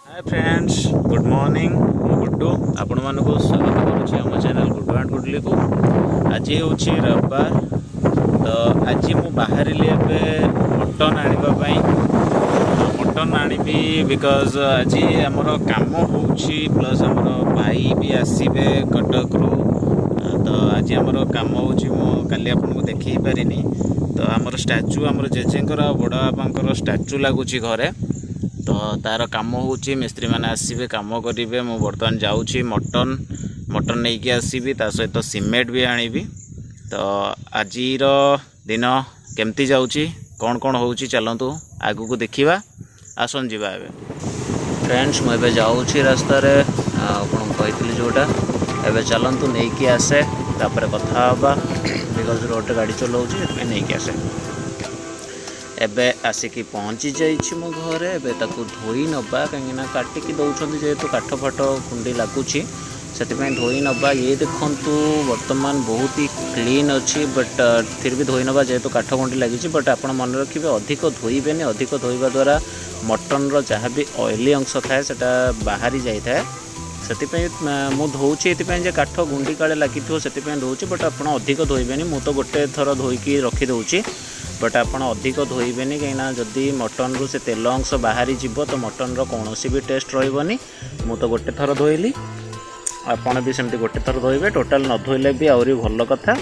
Hi friends, good morning. Guddu आपण मानक स्वागत करुच्ची आम चैनल गुड्डू एंड गुडली को। आज हूँ रविवार, तो आज मु बाहर मटन आने मटन आनी बिकज आज आमर काम हो प्लस आमर भाई भी आसबे कटक रु। तो आज आमर काम हो काली आपको देखी पारिनी। तो आमर स्टाच्यू आमर जेजेंकर बड़ बापांकर स्टाच्यू लगुच घरे। तो तार काम हो मिस्त्री मैंने आसबे कम करेंगे। मु बर्तमान जाऊँगी मटन नहीं कि आसबि ता सहित सीमेंट भी आनिबी। तो आज दिन केमती जाऊँगी कौन कौन हो चलतु आगू को देखा आसन जा। फ्रेंड्स मुझे जाऊँगी रास्तार आपन कही जोटा एवं चलतु नहीं कि आसे तापर कथा बिकज रोड गाड़ी चलाऊँगी नहीं कि आसे। एबे आसिकी पहुँची जाइए मो घरे। एबे ताकू धोई नबा कहीं काटिकी दौरान जेहेतु काठ फाट कुंडी लगुच से धोई नबा। ये देखु वर्तमान बहुत ही क्लीन अच्छी बट फिर भी धोई नबा जेहेतु काठ कुंडी लगी। बट आप मन रखिए अधिक धोइबेनि। अधिक धोइबा द्वारा मटन जहाँ भी ऑयली अंश थाए सेटा बाहरी जाए से मु धोची ये काठ गुंडी काले लगी से धोची। बट आप अधिक धोइबेनि। मु तो गोटे थर धोईकी रखीदे बट आप अधिक धोइबेनि कहीं जदि मटन रु से तेल अंश बाहरी जीव तो मटन कौन भी टेस्ट रही। मु तो गोटे थर धोइली आपड़ भी सेमती गोटे थर धोइबे। टोटाल न धोइले भी आहरी भल कथा।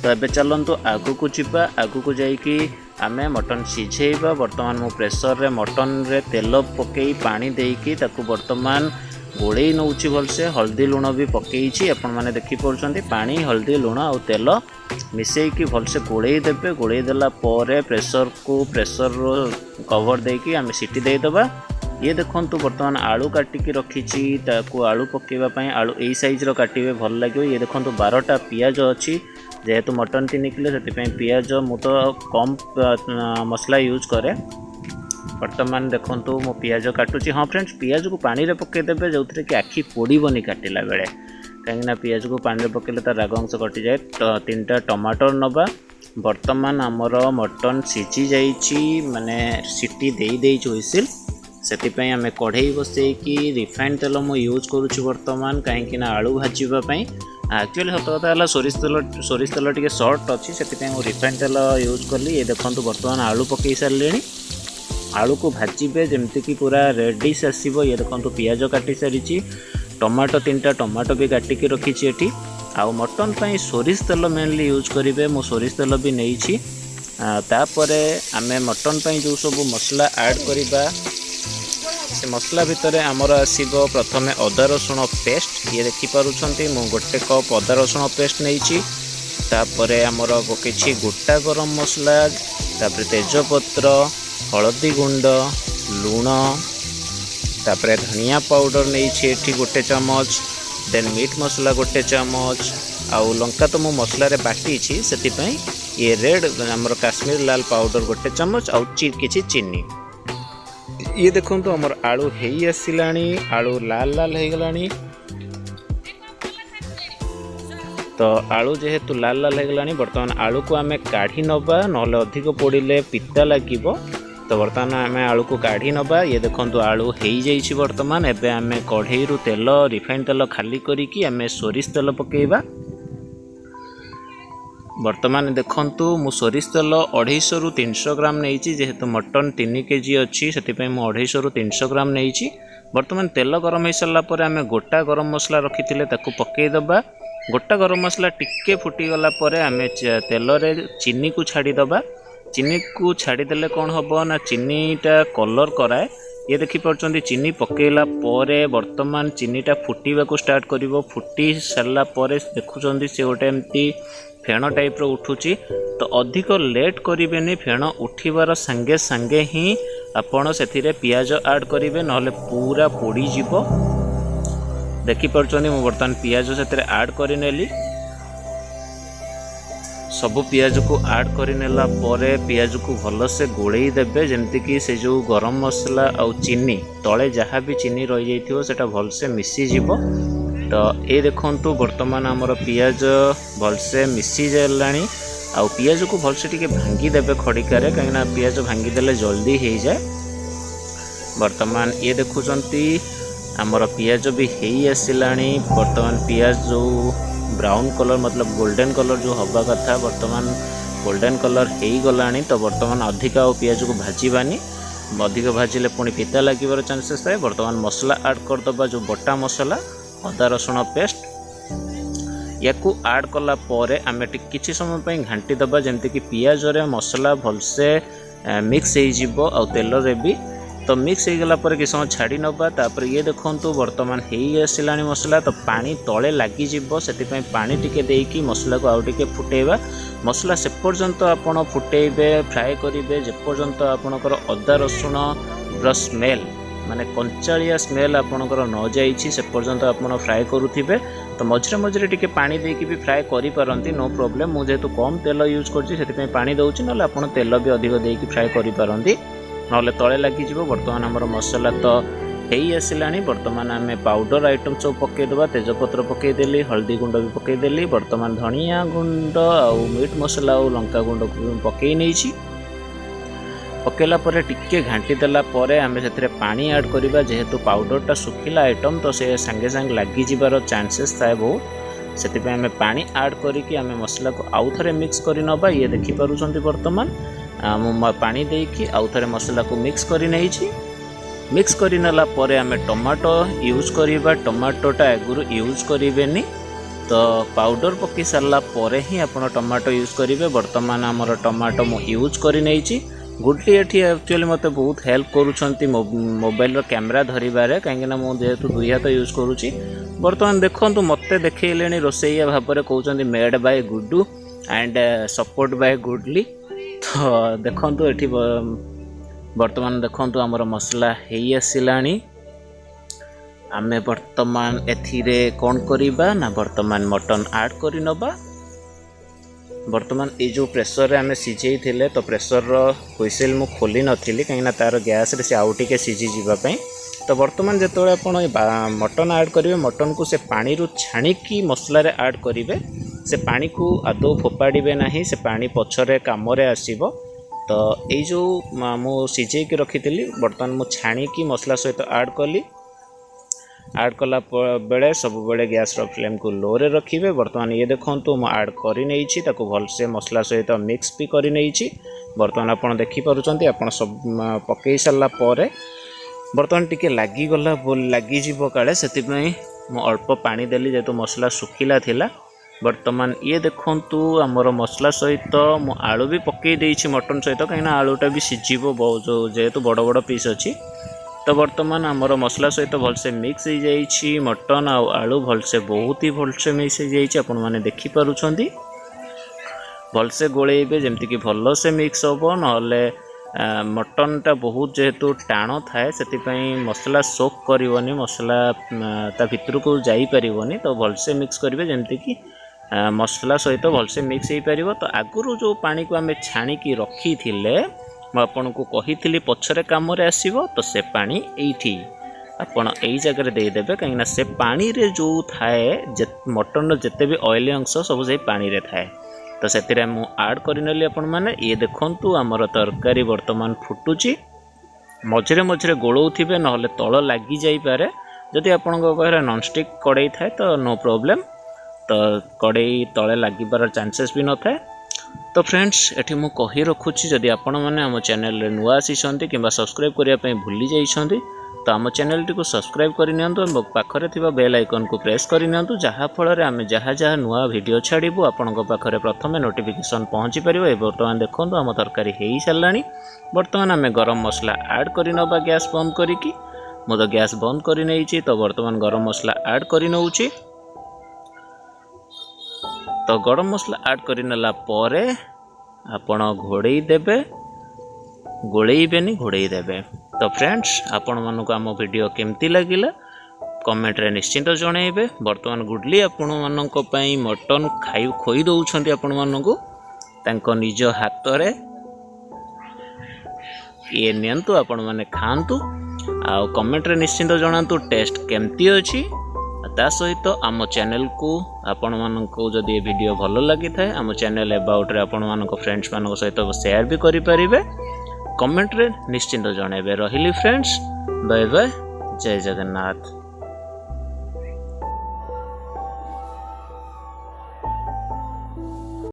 तो ये चलतु आगू को जीवा। आगू को जाइकी आमे मटन सिझेइबा। वर्तमान मु प्रेसर रे मटन रे तेल पकई पानी देकी ताकू वर्तमान गोड़े नौची भलसे। हल्दी लुण भी पकई आपण मैंने देखिपुर पानी हल्दी लुण आ तेल मिसेकी भलसे गोड़े देवे। गोड़े देला परे प्रेसर कवर देकी आमे सीटी देदबा। ये देखंतु वर्तमान आलू काटिकी रखी ताकू आलू पकेवाई आलू यही साइज्र काटे भल लगे। ये देखंतु 12टा पियाज अच्छी जेहेतु मटन 3 किलो से पियाज मु तो कम मसला यूज करे। वर्तमान देखंतु मो पियाज काटुची। हाँ फ्रेंड्स पियाज को पानी रे पकेदेवे जो कि आखि पोड़बनी काटिला बेले कहीं पियाज को पानी रे पकेले तार राग अंश कटि जाए। तो 3टा टमाटर नबा। वर्तमान आमर मटन सिझी जाइए माने सीटी दे हुइसिल से आम कढ़ई बसैकी रिफाइंड तेल मु यूज करुच्ची वर्तमान कहीं आलू भाजवाई। एक्चुअली सत कथा है सोरिष तेल टे सर्ट अच्छी से रिफाइंड तेल यूज कली। ये देखो वर्तमान आलू पकई सारे आलू को भाजबे जमती कि पूरा रेडिश आसो। ये देखो पियाज काटी सारी टमाटो 3टा टमाटो भी काटिकी रखी एटी। आउ मटन पाई सोरिष तेल मेनली यूज करेंगे। मु सोरिष तेल भी नहीं तापरे आमे मटन पाई जो सब मसला ऐड करवा से मसला भितर आमर आसो प्रथमे अदा रसुण पेस्ट। ये देखिपुं मु गोटे कप अदा रसुण पेस्ट नहीं। तापरे आमर किछि गोटा गरम मसला तापरे तेजपत्र हलदी गुंड लुण तापरे धनिया पाउडर नहीं गोटे चामच देन मीट मसला गोटे चामच आउ लंका तो मु मसला रे बाटी से ये रेड आमर काश्मीर लाल पाउडर गोटे चामच आउ किछि चीनी। ये देखो तो आमर आलू हेई आसिलानी आलू लाल लाल हो गलानी। तो आलू जेहेतु लाल लाल हो गलानी वर्तमान आलू को आमे काढ़ी नबा नहले अधिक पोड़िले पिता लागिबो। तो वर्तमान आम आलू को काढ़ी नबा। ये देखो आलू हो जाइए वर्तमान। एबे आम कढ़ई रु तेल रिफाइंड तेल खाली करिकी आम सोरिष तेल पकेइबा। वर्तमान देखंतु मु सोरिष तेल 250 रु 300 ग्राम नहीं जेहेतु मटन 3 केजी अच्छी से 250 रु 300 ग्राम नहीं। वर्तमान तेल गरम हो सारा पर आम गोटा गरम मसला रखी ताकू पकईदबा। गोटा गरम मसला टिके फुटीगला आम तेल रे चीनी को छाड़ीदबा। चीनी को छाड़ीदेले कौन हम ना चीनीटा कलर कराए। ये देखिपुर चीनी पकेला परे वर्तमान चीनीटा फुटीबा को स्टार्ट करिवो। फुटी सारा पर देखुं से गोटे एमती फेण टाइप रो उठुची। तो अधिक लेट करें फेण उठीबार सांगे सांगे ही आपण से पियाज ऐड करेंगे नहले पूरा पोड़ी जीव। देखिपुर मु बर्तमान पियाज से ऐड करनेली। सबु पियाज को ऐड करनेला परे पियाज को भलसे गोड़े देवे जमती कि से जो गरम मसला आउ चीनी तले जहाँ भी चीनी रही जाइथिबो सेटा भलसे मिसी जीव। तो ये देखंतु वर्तमान आमर पियाज भलसे मिसी जालानी। आउ पियाज को भलसे टिके भांगी देवे खड़िकार कहीं पियाज भांगी देले जल्दी हो जाए। वर्तमान ये देखुचंती आमर पियाज भी हेई आसिलानी। वर्तमान पियाज जो ब्राउन कलर मतलब गोल्डन कलर जो हवा कथा वर्तमान गोल्डन कलर हो गलानी। तो वर्तमान अधिक पियाज को भाजबानी, अधिक भाजिले पुणी पिता लगे चांसेस थाए। वर्तमान मसला ऐड करदबा जो बटा मसला अदा रसुण पेस्ट या ऐड कला आम किसी समय पर घाटी दबा जमती कि पियाज रे मसला भलसे मिक्स हो तेल रे भी तो मिक्स हो गला कि समय छाड़ी नबा। तापर ये देखंतु वर्तमान हो आसिलानी मसला तो पानी तले लगी से पानी टिके देकी मसला को आउ टिके फुटेबा। मसला से पर्यंत आपण फुटेबे फ्राए करेंगे जे पर्यंत आपणकर अदा रसुण स्मेल माने कंचालिया स्मेल आपणकर न जाइछि से पर्यंत आपण फ्राए करुथिबे। तो मझे मझे टिके पानी देकी भी फ्राए करि पारंती, नो प्रॉब्लम। मु जेहेतु कम तेल यूज करछि सेति पानी दउछि, नले आपण तेल भी अधिक देकी फ्राए करि पारंती नले तले लगी जिवो। वर्तमान हमर मसला तो हेई आसिलानी। वर्तमान आम पाउडर आइटम सब पकईदेवा, तेजपत्र पकईदेली, हल्दी गुंड भी पकईदेली। वर्तमान धनिया गुंड आउ मीट मसला और लंका गुंड को पकई नहीं पकेला परे टिके घाटी देला परे आमे सेथिरे पानी ऐड करिबा। जेहेतु पाउडरटा सुखिला आइटम तो से संगे संग लगी जिबार चांसेस थाए बहुत, सेति आमे पानी ऐड करिकि आमे मसला को आउ थरे मिक्स करि नबा। ये देखि पारुछंती वर्तमान पानी देकी आउ थरे मसला को मिक्स करि नैछि। मिक्स करि नला परे आमे टमाटो यूज करिबा। टमाटोटा एगुरु यूज करिवेनी, तो पाउडर पकई सारला परे ही आपण टमाटो यूज करिवे। वर्तमान हमर टमाटो मु यूज करि नैछि। गुडली एठी एक्चुअली मते बहुत हेल्प करूछंती मोबाइल रो कैमरा धरिबारे, काहेकि ना मु जेहेतु दुई हाथ यूज करूछि। वर्तमान देखंतु मते देखैलेनी रोसैया भाबरे कहउछंती made by Guddu and support by गुडली। तो देखंतु एठी वर्तमान देखंतु हमर मसला हेई आसिलानी। आमे वर्तमान एथिरे कोन करिबा ना वर्तमान मटन ऐड करि नबा। वर्तमान ये जो प्रेसर आम सीझे थे तो प्रेसर हुइसेल मु खोली नथिली कहीं तार गैस रे से आउ टिके सीझी जीवाई। तो वर्तमान जिते आप मटन ऐड करेंगे मटन को से पानी रू छाणिकी मसला रे ऐड करेंगे। से पानी को आदौ फोपाड़े ना, से पानी पछरे काम आसब। तो ये जो मु सीझे रखी वर्तमान मु छाणिकी मसला सहित ऐड कली। ऐड कला बेले सब बेले गैस रो फ्लेम को लो रे रखिबे। वर्तमान ये देखंतु मु ऐड करि नैछि, ताको भलसे मसला सहित मिक्स भी करि नैछि। वर्तमान आपण देखि पारुचंती आपण सब पकई सारला परे वर्तमान टिके लागी गला लागी जीवो काले सेति पई मु अल्प पानी देली जेतु मसला सुखिला थिला। वर्तमान ये देखंतु हमर मसला सहित मु आलू भी पकई देइछि मटन सहित, काइना आलूटा भी सिझिबो जो जेतु बड़ बड़ पीस अछि। तो वर्तमान आमर मसला सहित भलसे मिक्स हो जाइए। मटन आउ आलू भलसे बहुत ही भलसे मिक्स हो जाइए, आपण मैंने देखिपुंट भलसे गोलेबे जमती कि भलसे मिक्स हम ना मटनटा बहुत जेहेतु टाण थाए से मसला सोक करनी, मसला ता भितर को जापरनी। तो भलसे मिक्स करेंगे जमती कि मसला सहित भलसे मिक्स हो पार। तो आगुरी जो पानी को आम छाणिकी रखी थिले मुझे को कही पछरे काम आसो। तो से पानी ये आपण यही जगह देदेवे, कहीं से पानी रे जो थाए मटन जिते भी ऑयली अंश सब से पानी रे थाए। तो से ऐड करनेली आपण मैंने ये देखंतु आमर तरकारी वर्तमान फुटुची। मझे मझे गोलौथिबे ना तल लगी जाइपारे। जदि आपण पाखे नॉनस्टिक कड़ाई थाए तो नो प्रॉब्लम, तो कड़ाई तले लगिबार चांसेस भी न थाए। तो फ्रेंड्स एठी मु कही रखुची जदि आपण माने आम चैनल रे नुआ आसीछंती किंबा सब्सक्राइब करिया पई भूली जाइछंती तो आम चैनल टी को सब्सक्राइब कर नियंतु और पाखरे थिबा बेल आइकन को प्रेस कर नियंतु, जहा फल रे आम जहा जहा नुआ वीडियो छाड़िबु आपनक पाखरे प्रथमे नोटिफिकेशन पहुंची परिबो। ए वर्तमान देखंतु आम तरकारी हेई सारलानी। वर्तमान आम गरम मसला ऐड करि नबा गैस बंद करिकी। मु तो गैस बंद करि नैछि, तो वर्तमान गरम मसला ऐड करि नउछि। तो गरम मसला ऐड करनेला परे आपण घोड़े देबे, गोलेबेनी घोड़े देबे। तो फ्रेंड्स आपण मानक आम वीडियो केमती लगिला कमेंट रे निश्चिंत जणाइबे। वर्तमान गुडली आपण मानक पई मटन खोई दउछंती आपण मानक तांको निज हाथ रे ये नियंतु आपण माने खांतु आ कमेंट रे निश्चिंत जणांतु टेस्ट केमती अछि। ता सहित आम चैनल को आपण मानक जदि ये वीडियो भल लगी थाए आम चैनल अबाउट रे आपण मानक फ्रेंड्स मानक सहित शेयर भी करि परिबे। कमेंट रे निश्चिंत जणाइबे। रहिली फ्रेंड्स, बाय बाय, जय जगन्नाथ।